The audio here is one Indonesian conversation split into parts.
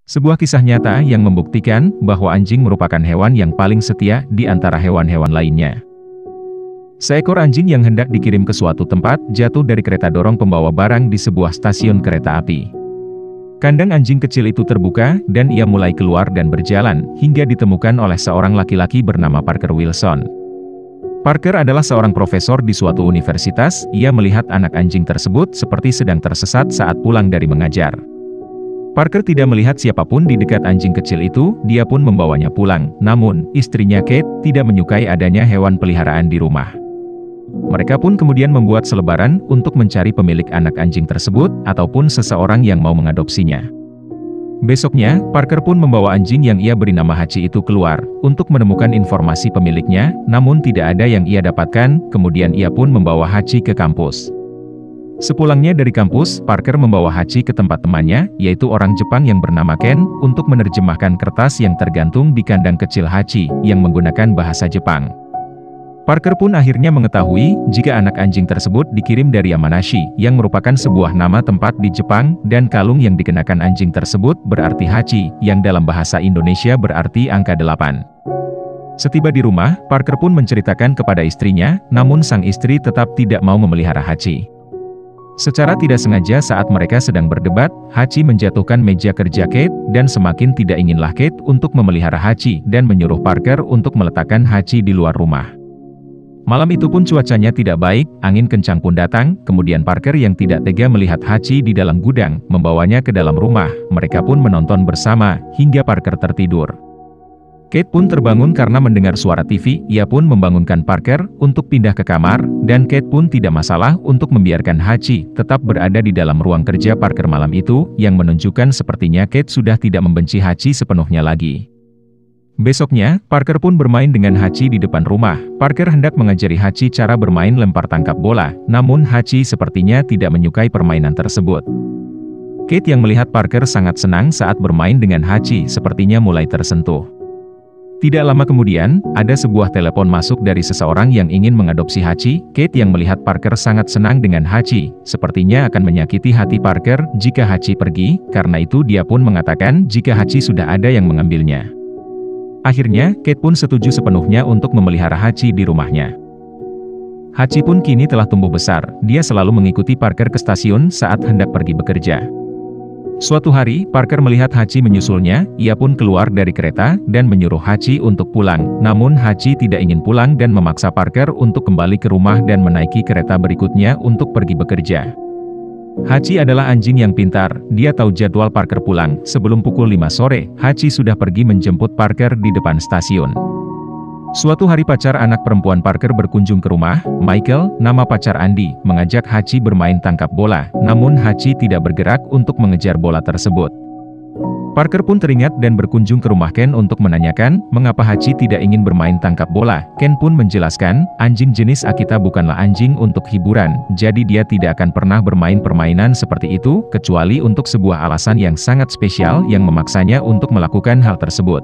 Sebuah kisah nyata yang membuktikan bahwa anjing merupakan hewan yang paling setia di antara hewan-hewan lainnya. Seekor anjing yang hendak dikirim ke suatu tempat jatuh dari kereta dorong pembawa barang di sebuah stasiun kereta api. Kandang anjing kecil itu terbuka dan ia mulai keluar dan berjalan hingga ditemukan oleh seorang laki-laki bernama Parker Wilson. Parker adalah seorang profesor di suatu universitas. Ia melihat anak anjing tersebut seperti sedang tersesat saat pulang dari mengajar. Parker tidak melihat siapapun di dekat anjing kecil itu, dia pun membawanya pulang. Namun, istrinya Kate tidak menyukai adanya hewan peliharaan di rumah. Mereka pun kemudian membuat selebaran untuk mencari pemilik anak anjing tersebut, ataupun seseorang yang mau mengadopsinya. Besoknya, Parker pun membawa anjing yang ia beri nama Hachi itu keluar, untuk menemukan informasi pemiliknya, namun tidak ada yang ia dapatkan. Kemudian ia pun membawa Hachi ke kampus. Sepulangnya dari kampus, Parker membawa Hachi ke tempat temannya, yaitu orang Jepang yang bernama Ken, untuk menerjemahkan kertas yang tergantung di kandang kecil Hachi, yang menggunakan bahasa Jepang. Parker pun akhirnya mengetahui, jika anak anjing tersebut dikirim dari Yamanashi, yang merupakan sebuah nama tempat di Jepang, dan kalung yang dikenakan anjing tersebut berarti Hachi, yang dalam bahasa Indonesia berarti angka 8. Setiba di rumah, Parker pun menceritakan kepada istrinya, namun sang istri tetap tidak mau memelihara Hachi. Secara tidak sengaja saat mereka sedang berdebat, Hachi menjatuhkan meja kerja Kate, dan semakin tidak inginlah Kate untuk memelihara Hachi, dan menyuruh Parker untuk meletakkan Hachi di luar rumah. Malam itu pun cuacanya tidak baik, angin kencang pun datang, kemudian Parker yang tidak tega melihat Hachi di dalam gudang, membawanya ke dalam rumah. Mereka pun menonton bersama, hingga Parker tertidur. Kate pun terbangun karena mendengar suara TV, ia pun membangunkan Parker untuk pindah ke kamar, dan Kate pun tidak masalah untuk membiarkan Hachi tetap berada di dalam ruang kerja Parker malam itu, yang menunjukkan sepertinya Kate sudah tidak membenci Hachi sepenuhnya lagi. Besoknya, Parker pun bermain dengan Hachi di depan rumah. Parker hendak mengajari Hachi cara bermain lempar tangkap bola, namun Hachi sepertinya tidak menyukai permainan tersebut. Kate yang melihat Parker sangat senang saat bermain dengan Hachi sepertinya mulai tersentuh. Tidak lama kemudian, ada sebuah telepon masuk dari seseorang yang ingin mengadopsi Hachi. Kate yang melihat Parker sangat senang dengan Hachi, sepertinya akan menyakiti hati Parker jika Hachi pergi, karena itu dia pun mengatakan jika Hachi sudah ada yang mengambilnya. Akhirnya, Kate pun setuju sepenuhnya untuk memelihara Hachi di rumahnya. Hachi pun kini telah tumbuh besar, dia selalu mengikuti Parker ke stasiun saat hendak pergi bekerja. Suatu hari, Parker melihat Hachi menyusulnya, ia pun keluar dari kereta, dan menyuruh Hachi untuk pulang. Namun Hachi tidak ingin pulang dan memaksa Parker untuk kembali ke rumah dan menaiki kereta berikutnya untuk pergi bekerja. Hachi adalah anjing yang pintar, dia tahu jadwal Parker pulang. Sebelum pukul 5 sore, Hachi sudah pergi menjemput Parker di depan stasiun. Suatu hari pacar anak perempuan Parker berkunjung ke rumah, Michael, nama pacar Andy, mengajak Hachi bermain tangkap bola, namun Hachi tidak bergerak untuk mengejar bola tersebut. Parker pun teringat dan berkunjung ke rumah Ken untuk menanyakan, mengapa Hachi tidak ingin bermain tangkap bola. Ken pun menjelaskan, anjing jenis Akita bukanlah anjing untuk hiburan, jadi dia tidak akan pernah bermain permainan seperti itu, kecuali untuk sebuah alasan yang sangat spesial yang memaksanya untuk melakukan hal tersebut.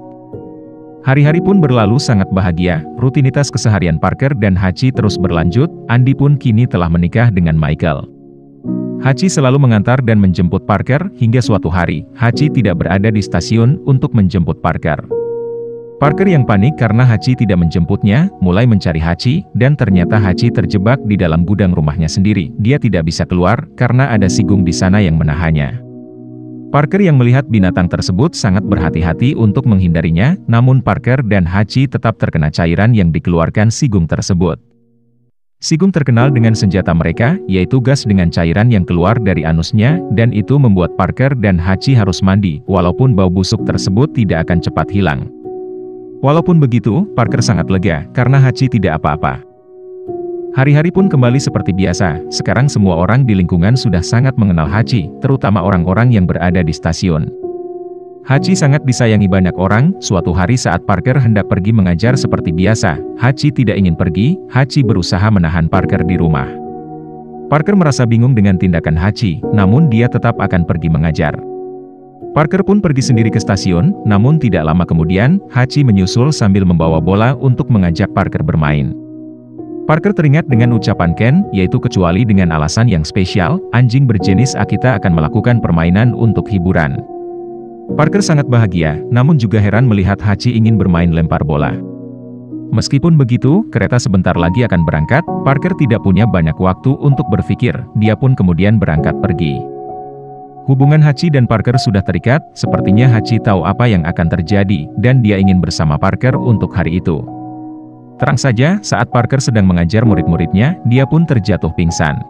Hari-hari pun berlalu sangat bahagia, rutinitas keseharian Parker dan Hachi terus berlanjut. Andy pun kini telah menikah dengan Michael. Hachi selalu mengantar dan menjemput Parker, hingga suatu hari, Hachi tidak berada di stasiun untuk menjemput Parker. Parker yang panik karena Hachi tidak menjemputnya, mulai mencari Hachi, dan ternyata Hachi terjebak di dalam gudang rumahnya sendiri. Dia tidak bisa keluar, karena ada sigung di sana yang menahannya. Parker yang melihat binatang tersebut sangat berhati-hati untuk menghindarinya, namun Parker dan Hachi tetap terkena cairan yang dikeluarkan sigung tersebut. Sigung terkenal dengan senjata mereka, yaitu gas dengan cairan yang keluar dari anusnya, dan itu membuat Parker dan Hachi harus mandi, walaupun bau busuk tersebut tidak akan cepat hilang. Walaupun begitu, Parker sangat lega, karena Hachi tidak apa-apa. Hari-hari pun kembali seperti biasa. Sekarang semua orang di lingkungan sudah sangat mengenal Hachi, terutama orang-orang yang berada di stasiun. Hachi sangat disayangi banyak orang. Suatu hari saat Parker hendak pergi mengajar seperti biasa, Hachi tidak ingin pergi. Hachi berusaha menahan Parker di rumah. Parker merasa bingung dengan tindakan Hachi, namun dia tetap akan pergi mengajar. Parker pun pergi sendiri ke stasiun, namun tidak lama kemudian, Hachi menyusul sambil membawa bola untuk mengajak Parker bermain. Parker teringat dengan ucapan Ken, yaitu kecuali dengan alasan yang spesial, anjing berjenis Akita akan melakukan permainan untuk hiburan. Parker sangat bahagia, namun juga heran melihat Hachi ingin bermain lempar bola. Meskipun begitu, kereta sebentar lagi akan berangkat, Parker tidak punya banyak waktu untuk berpikir, dia pun kemudian berangkat pergi. Hubungan Hachi dan Parker sudah terikat, sepertinya Hachi tahu apa yang akan terjadi, dan dia ingin bersama Parker untuk hari itu. Terang saja, saat Parker sedang mengajar murid-muridnya, dia pun terjatuh pingsan.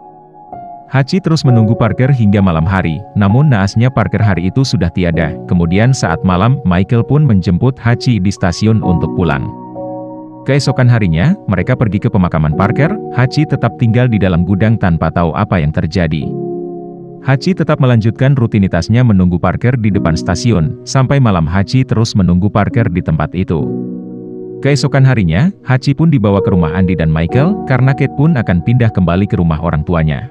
Hachi terus menunggu Parker hingga malam hari, namun naasnya Parker hari itu sudah tiada. Kemudian saat malam, Michael pun menjemput Hachi di stasiun untuk pulang. Keesokan harinya, mereka pergi ke pemakaman Parker. Hachi tetap tinggal di dalam gudang tanpa tahu apa yang terjadi. Hachi tetap melanjutkan rutinitasnya menunggu Parker di depan stasiun, sampai malam Hachi terus menunggu Parker di tempat itu. Keesokan harinya, Hachi pun dibawa ke rumah Andy dan Michael, karena Kate pun akan pindah kembali ke rumah orang tuanya.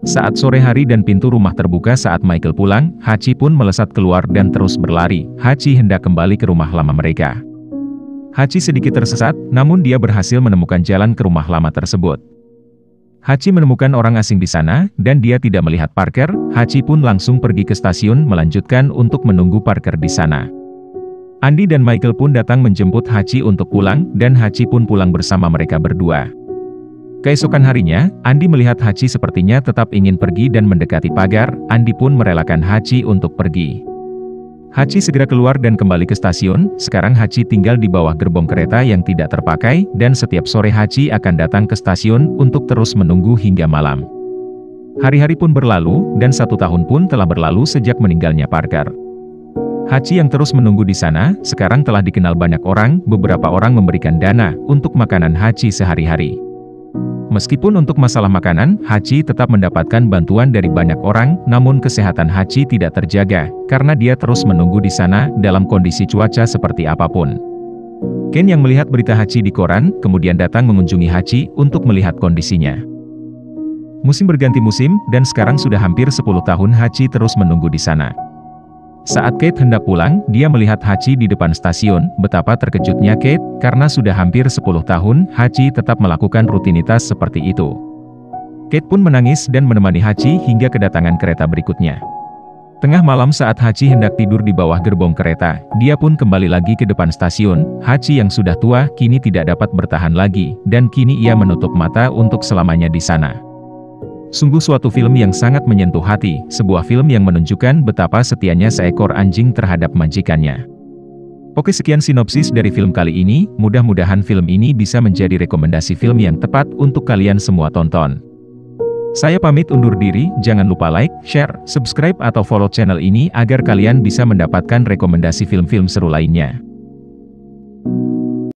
Saat sore hari dan pintu rumah terbuka saat Michael pulang, Hachi pun melesat keluar dan terus berlari. Hachi hendak kembali ke rumah lama mereka. Hachi sedikit tersesat, namun dia berhasil menemukan jalan ke rumah lama tersebut. Hachi menemukan orang asing di sana, dan dia tidak melihat Parker. Hachi pun langsung pergi ke stasiun melanjutkan untuk menunggu Parker di sana. Andy dan Michael pun datang menjemput Hachi untuk pulang, dan Hachi pun pulang bersama mereka berdua. Keesokan harinya, Andy melihat Hachi sepertinya tetap ingin pergi dan mendekati pagar. Andy pun merelakan Hachi untuk pergi. Hachi segera keluar dan kembali ke stasiun. Sekarang Hachi tinggal di bawah gerbong kereta yang tidak terpakai, dan setiap sore Hachi akan datang ke stasiun untuk terus menunggu hingga malam. Hari-hari pun berlalu, dan 1 tahun pun telah berlalu sejak meninggalnya Parker. Hachi yang terus menunggu di sana, sekarang telah dikenal banyak orang. Beberapa orang memberikan dana untuk makanan Hachi sehari-hari. Meskipun untuk masalah makanan, Hachi tetap mendapatkan bantuan dari banyak orang, namun kesehatan Hachi tidak terjaga, karena dia terus menunggu di sana, dalam kondisi cuaca seperti apapun. Ken yang melihat berita Hachi di koran, kemudian datang mengunjungi Hachi, untuk melihat kondisinya. Musim berganti musim, dan sekarang sudah hampir 10 tahun Hachi terus menunggu di sana. Saat Kate hendak pulang, dia melihat Hachi di depan stasiun. Betapa terkejutnya Kate, karena sudah hampir 10 tahun, Hachi tetap melakukan rutinitas seperti itu. Kate pun menangis dan menemani Hachi hingga kedatangan kereta berikutnya. Tengah malam saat Hachi hendak tidur di bawah gerbong kereta, dia pun kembali lagi ke depan stasiun. Hachi yang sudah tua, kini tidak dapat bertahan lagi, dan kini ia menutup mata untuk selamanya di sana. Sungguh suatu film yang sangat menyentuh hati, sebuah film yang menunjukkan betapa setianya seekor anjing terhadap majikannya. Oke, sekian sinopsis dari film kali ini, mudah-mudahan film ini bisa menjadi rekomendasi film yang tepat untuk kalian semua tonton. Saya pamit undur diri, jangan lupa like, share, subscribe atau follow channel ini agar kalian bisa mendapatkan rekomendasi film-film seru lainnya.